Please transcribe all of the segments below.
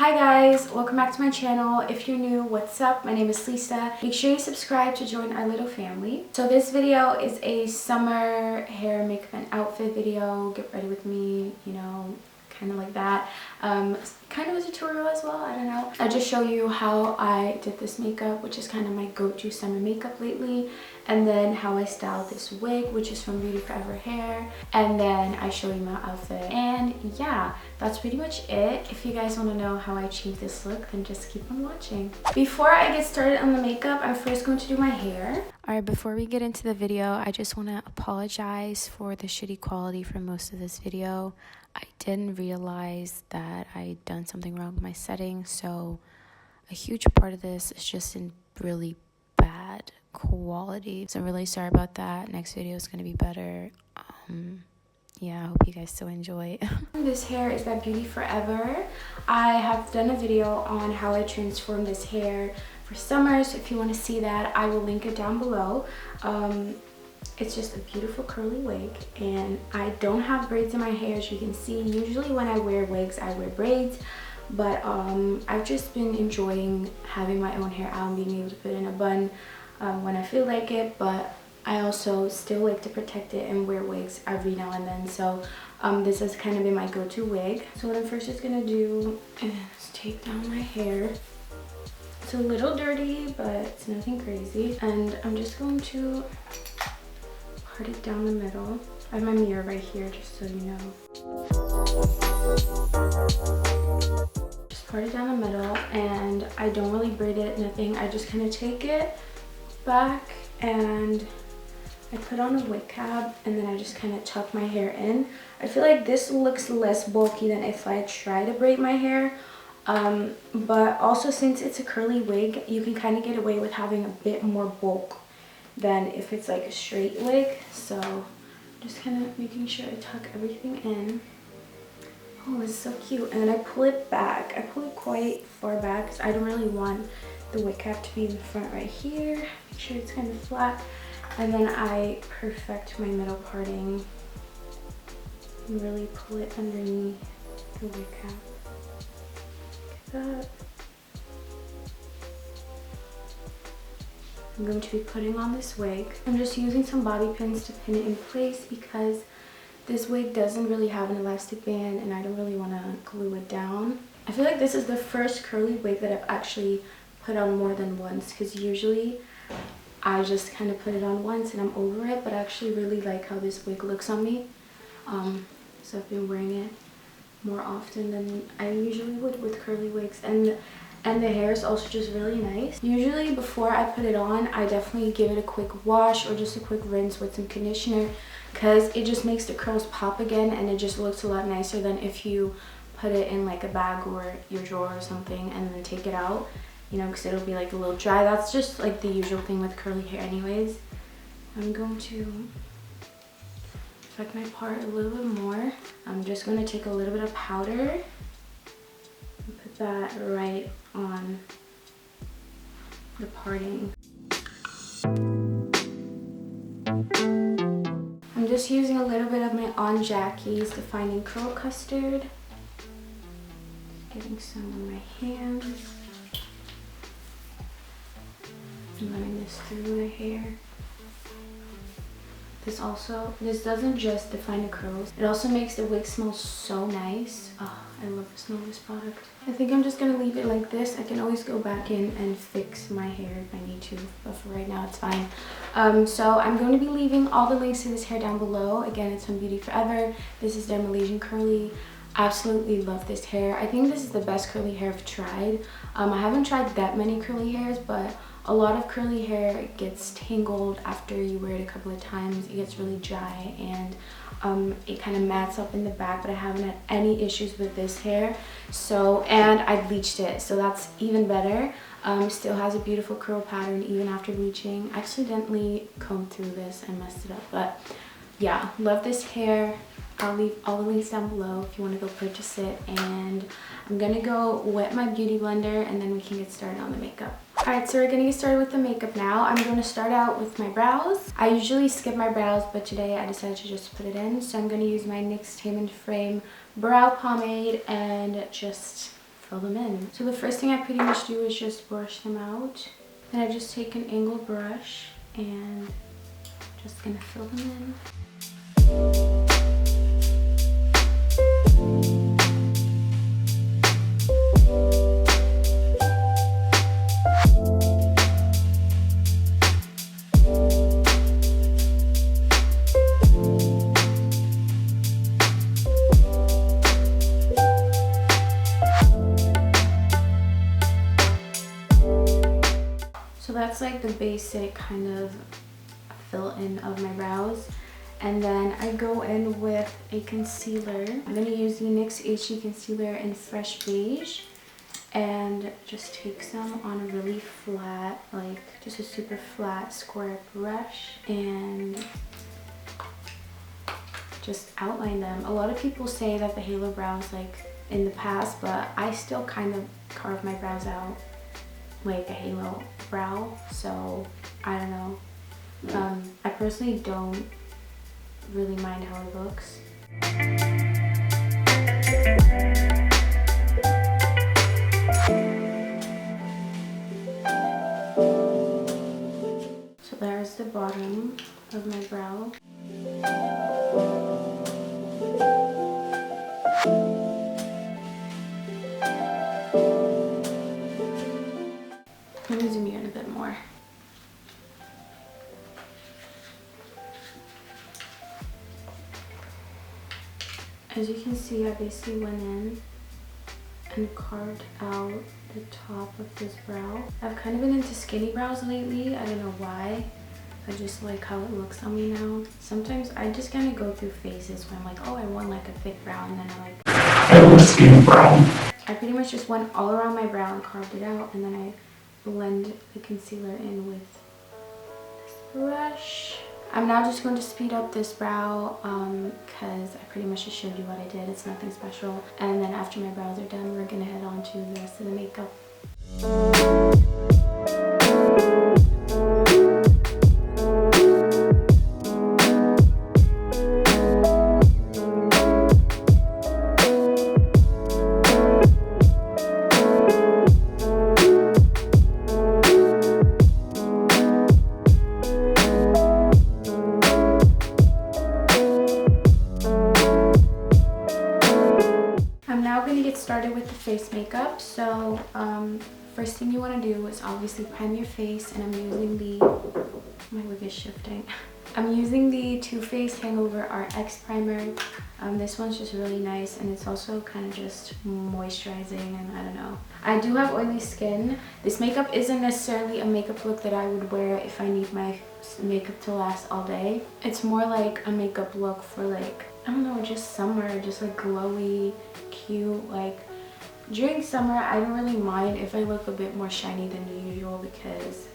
Hi guys, welcome back to my channel. If you're new, what's up? My name is Lisa. Make sure you subscribe to join our little family. So this video is a summer hair, makeup, and outfit video. Get ready with me, you know, kind of like that. Kind of a tutorial as well, I don't know. I'll just show you how I did this makeup, which is kind of my go-to summer makeup lately, and then how I styled this wig, which is from Beauty Forever Hair, and then I show you my outfit. And yeah, that's pretty much it. If you guys want to know how I achieved this look, then just keep on watching. Before I get started on the makeup, I'm first going to do my hair. Alright, before we get into the video, I just want to apologize for the shitty quality for most of this video. I didn't realize that I'd done something wrong with my settings, so a huge part of this is just in really bad quality. So I'm really sorry about that. Next video is going to be better. Yeah, I hope you guys still enjoy. This hair is by Beauty Forever. I have done a video on how I transformed this hair for summer, so if you want to see that, I will link it down below. It's just a beautiful curly wig, and I don't have braids in my hair, as you can see. Usually when I wear wigs, I wear braids, but I've just been enjoying having my own hair out and being able to put in a bun when I feel like it, but I also still like to protect it and wear wigs every now and then. So this has kind of been my go-to wig. So what I'm first just gonna do is take down my hair. It's a little dirty, but it's nothing crazy, and I'm just going to part it down the middle. I have my mirror right here, just so you know. Just part it down the middle, and I don't really braid it, nothing. I just kind of take it back and I put on a wig cap, and then I just kind of tuck my hair in. I feel like this looks less bulky than if I try to braid my hair. But also, since it's a curly wig, you can kind of get away with having a bit more bulk than if it's like a straight wig. So just kind of making sure I tuck everything in. Oh, this is so cute. And then I pull it back. I pull it quite far back because I don't really want the wig cap to be in the front right here. Make sure it's kind of flat. And then I perfect my middle parting and really pull it underneath the wig cap. Like that. I'm going to be putting on this wig. I'm just using some bobby pins to pin it in place because this wig doesn't really have an elastic band and I don't really want to glue it down. I feel like this is the first curly wig that I've actually put on more than once, because usually I just kind of put it on once and I'm over it, but I actually really like how this wig looks on me. So I've been wearing it more often than I usually would with curly wigs, and the hair is also just really nice. Usually before I put it on, I definitely give it a quick wash or just a quick rinse with some conditioner, because it just makes the curls pop again, and it just looks a lot nicer than if you put it in like a bag or your drawer or something and then take it out, you know, because it'll be like a little dry. That's just like the usual thing with curly hair anyways. I'm going to perfect my part a little bit more. I'm just going to take a little bit of powder and put that right on the parting. I'm just using a little bit of my Aunt Jackie's Defining Curl Custard. Getting some on my hands. And running this through the hair. This doesn't just define the curls, it also makes the wig smell so nice. Oh, I love the smell of this product. I think I'm just gonna leave it like this. I can always go back in and fix my hair if I need to, but for right now it's fine. So I'm going to be leaving all the links to this hair down below. Again, it's from Beauty Forever. This is their Malaysian curly. Absolutely love this hair. I think this is the best curly hair I've tried. I haven't tried that many curly hairs, but a lot of curly hair gets tangled after you wear it a couple of times. It gets really dry and it kind of mats up in the back, but I haven't had any issues with this hair. So, and I bleached it, so that's even better. Still has a beautiful curl pattern even after bleaching. I accidentally combed through this and messed it up, but yeah, love this hair. I'll leave all the links down below if you want to go purchase it, and I'm gonna go wet my beauty blender and then we can get started on the makeup. Alright, so we're gonna get started with the makeup now. I'm gonna start out with my brows. I usually skip my brows, but today I decided to just put it in. So I'm gonna use my NYX Tame Frame brow pomade and just fill them in. So the first thing I pretty much do is just brush them out. Then I just take an angled brush and just gonna fill them in. So that's like the basic kind of fill in of my brows. And then I go in with a concealer. I'm going to use the NYX HD Concealer in Fresh Beige. And just take some on a really flat, like just a super flat square brush. And just outline them. A lot of people say that the halo brows like in the past, but I still kind of carve my brows out like a halo brow, so I don't know. I personally don't really mind how it looks. So there's the bottom of my brow. Let me zoom in a bit more. As you can see, I basically went in and carved out the top of this brow. I've kind of been into skinny brows lately. I don't know why. I just like how it looks on me now. Sometimes I just kind of go through phases where I'm like, oh, I want like a thick brow, and then I want a skinny brow. I pretty much just went all around my brow and carved it out, and then I blend the concealer in with this brush. I'm now just going to speed up this brow because I pretty much just showed you what I did. It's nothing special. And then after my brows are done, we're gonna head on to the rest of the makeup. Started with the face makeup. So first thing you want to do is obviously prime your face, and I'm using the my wig is shifting. I'm using the Too Faced Hangover RX primer. This one's just really nice, and it's also kind of just moisturizing, and I don't know. I do have oily skin. This makeup isn't necessarily a makeup look that I would wear if I need my makeup to last all day. It's more like a makeup look for like, I don't know, just summer, just like glowy, cute. Like during summer, I don't really mind if I look a bit more shiny than usual because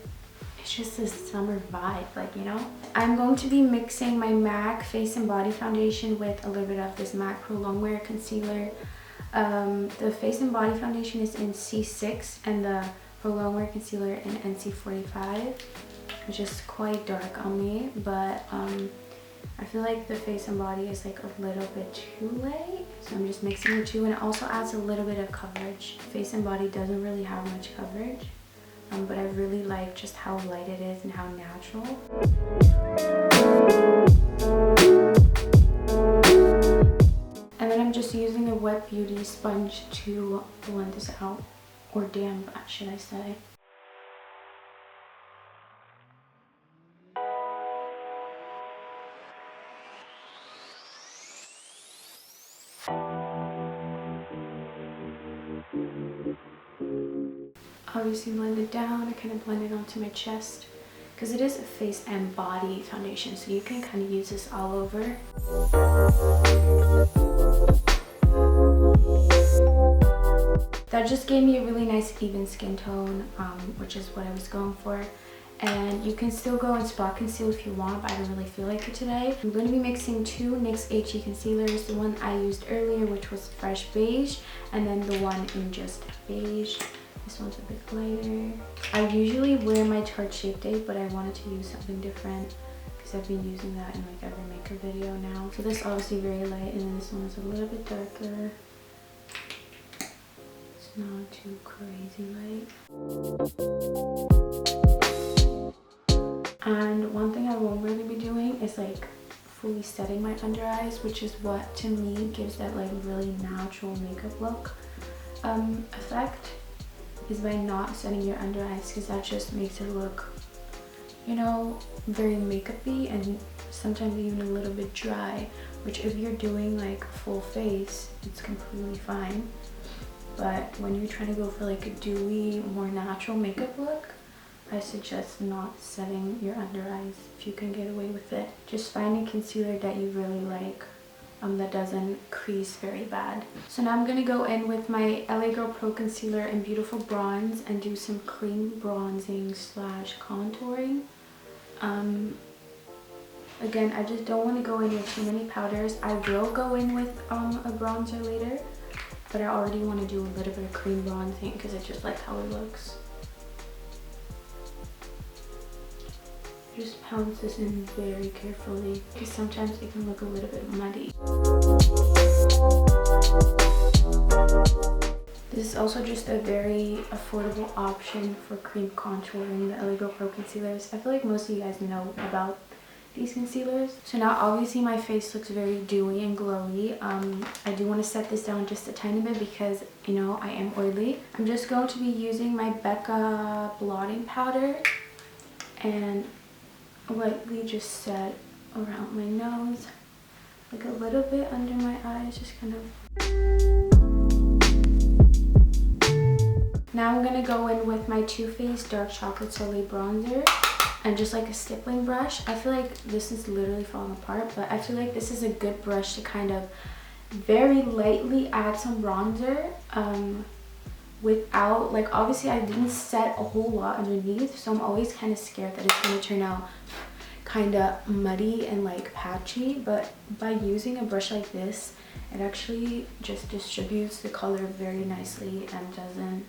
it's just this summer vibe, like, you know. I'm going to be mixing my MAC Face and Body Foundation with a little bit of this MAC Pro Longwear Concealer. The Face and Body Foundation is in C6 and the Pro Longwear Concealer in NC45, which is quite dark on me, but I feel like the Face and Body is like a little bit too light, so I'm just mixing the two, and it also adds a little bit of coverage. Face and Body doesn't really have much coverage, but I really like just how light it is and how natural. And then I'm just using a Wet Beauty sponge to blend this out, or damp, should I say. Obviously blend it down. I kind of blend it onto my chest because it is a face and body foundation, so you can kind of use this all over. That just gave me a really nice even skin tone, which is what I was going for. And you can still go and spot conceal if you want, but I don't really feel like it today. I'm going to be mixing two NYX HD concealers, the one I used earlier, which was Fresh Beige, and then the one in just Beige. This one's a bit lighter. I usually wear my Tarte Shape Tape, but I wanted to use something different because I've been using that in like every makeup video now. So this is obviously very light, and then this one is a little bit darker. So not too crazy light. And one thing I won't really be doing is like fully setting my under eyes, which is what to me gives that like really natural makeup look effect, is by not setting your under eyes, because that just makes it look, you know, very makeup-y and sometimes even a little bit dry, which if you're doing like full face, it's completely fine. But when you're trying to go for like a dewy, more natural makeup look, I suggest not setting your under eyes if you can get away with it. Just find a concealer that you really like, that doesn't crease very bad. So now I'm gonna go in with my LA Girl Pro Concealer in Beautiful Bronze and do some cream bronzing slash contouring. Again, I just don't want to go in with too many powders. I will go in with a bronzer later, but I already want to do a little bit of cream bronzing because I just like how it looks. Just pounce this in very carefully because sometimes it can look a little bit muddy. This is also just a very affordable option for cream contouring, the LA Girl Pro Concealers. I feel like most of you guys know about these concealers. So now obviously my face looks very dewy and glowy. I do want to set this down just a tiny bit because, you know, I am oily. I'm just going to be using my BECCA Blotting powder and lightly just set around my nose, like a little bit under my eyes, just kind of. Now I'm gonna go in with my Too Faced Dark Chocolate Soleil bronzer and just like a stippling brush. I feel like this is literally falling apart, but I feel like this is a good brush to kind of very lightly add some bronzer without, like, obviously I didn't set a whole lot underneath, so I'm always kind of scared that it's going to turn out kind of muddy and like patchy, but by using a brush like this, it actually just distributes the color very nicely and doesn't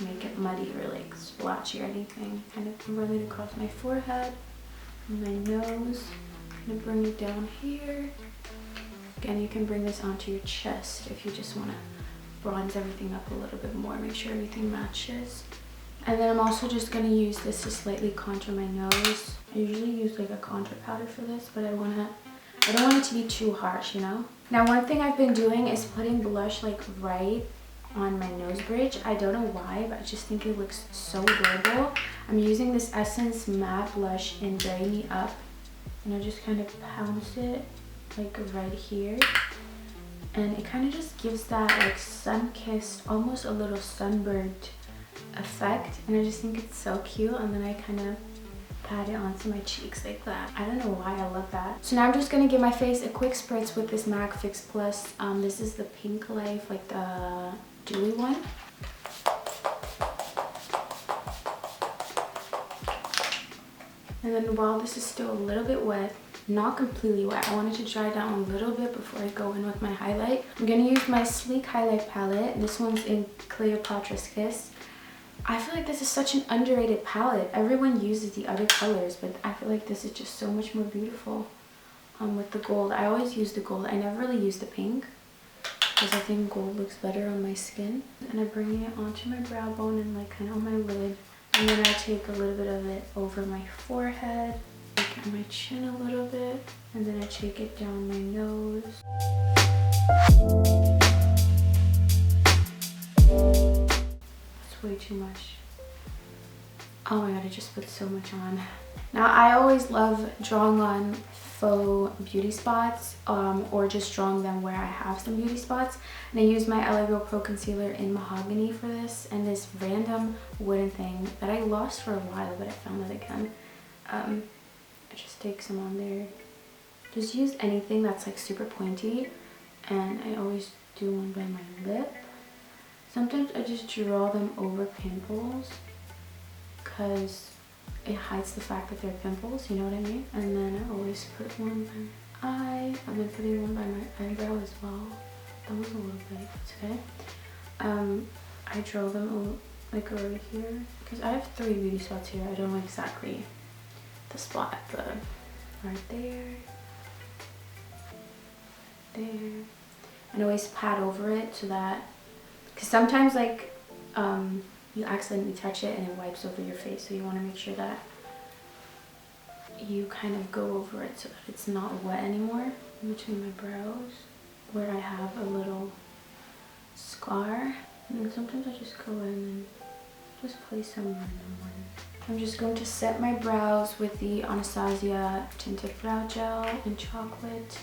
make it muddy or like splotchy or anything. Kind of run it across my forehead and my nose. Kind of bring it down here. Again, you can bring this onto your chest if you just want to bronze everything up a little bit more, make sure everything matches. And then I'm also just going to use this to slightly contour my nose. I usually use like a contour powder for this, but I don't want it to be too harsh, you know. Now one thing I've been doing is putting blush like right on my nose bridge. I don't know why, but I just think it looks so adorable. I'm using this Essence matte blush in Bury Me Up, and I just kind of pounce it like right here. And it kind of just gives that like sun-kissed, almost a little sunburned effect, and I just think it's so cute. And then I kind of pat it onto my cheeks like that. I don't know why, I love that. So now I'm just going to give my face a quick spritz with this MAC Fix Plus. This is the Pink Life, like the dewy one. And then while this is still a little bit wet, not completely wet, I wanted to dry down a little bit before I go in with my highlight. I'm going to use my Sleek highlight palette. This one's in Cleopatra's Kiss. I feel like this is such an underrated palette. Everyone uses the other colors, but I feel like this is just so much more beautiful with the gold. I always use the gold. I never really use the pink because I think gold looks better on my skin. And I bring it onto my brow bone and like kind of on my lid. And then I take a little bit of it over my forehead, like on my chin a little bit, and then I take it down my nose. It's way too much. Oh my god, I just put so much on. Now I always love drawing on faux beauty spots or just drawing them where I have some beauty spots, and I use my LA Girl Pro Concealer in Mahogany for this, and this random wooden thing that I lost for a while, but I found it again. I just take some on there. Just use anything that's like super pointy, and I always do one by my lip. Sometimes I just draw them over pimples because it hides the fact that they're pimples, you know what I mean? And then I always put one by my eye. I've been putting one by my eyebrow as well. That was a little bit, it's okay. I draw them like over here because I have 3 beauty spots here. I don't know exactly the spot, but right there, there. And always pat over it so that, because sometimes like you accidentally touch it and it wipes over your face. So you want to make sure that you kind of go over it so that it's not wet anymore in between my brows where I have a little scar. And then sometimes I just go in and just place some random one. I'm just going to set my brows with the Anastasia Tinted Brow Gel in Chocolate.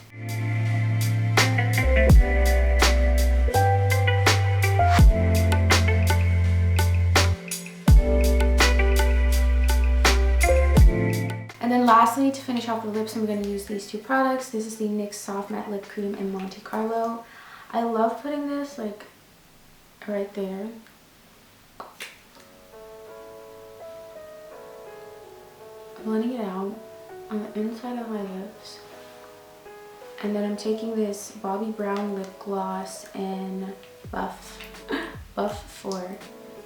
And then lastly, to finish off the lips, I'm going to use these two products. This is the NYX Soft Matte Lip Cream in Monte Carlo. I love putting this like right there. Blending it out on the inside of my lips. And then I'm taking this Bobbi Brown lip gloss in Buff 4,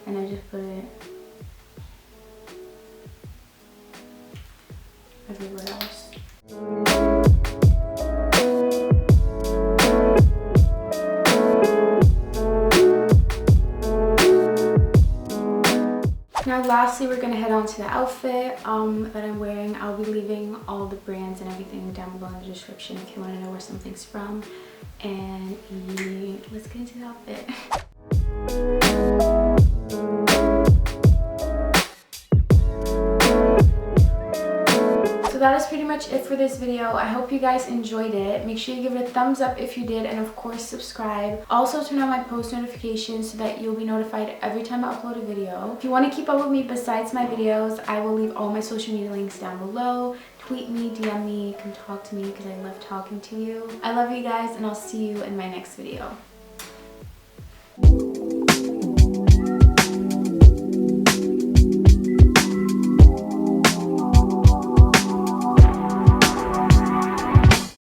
and I just put it everywhere else. Now lastly, we're going to head on to the outfit that I'm wearing. I'll be leaving all the brands and everything down below in the description if you want to know where something's from. And let's get into the outfit. So that is pretty much it for this video. I hope you guys enjoyed it. Make sure you give it a thumbs up if you did, and of course subscribe. Also turn on my post notifications so that you'll be notified every time I upload a video. If you want to keep up with me besides my videos, I will leave all my social media links down below. Tweet me, DM me, come talk to me because I love talking to you. I love you guys, and I'll see you in my next video.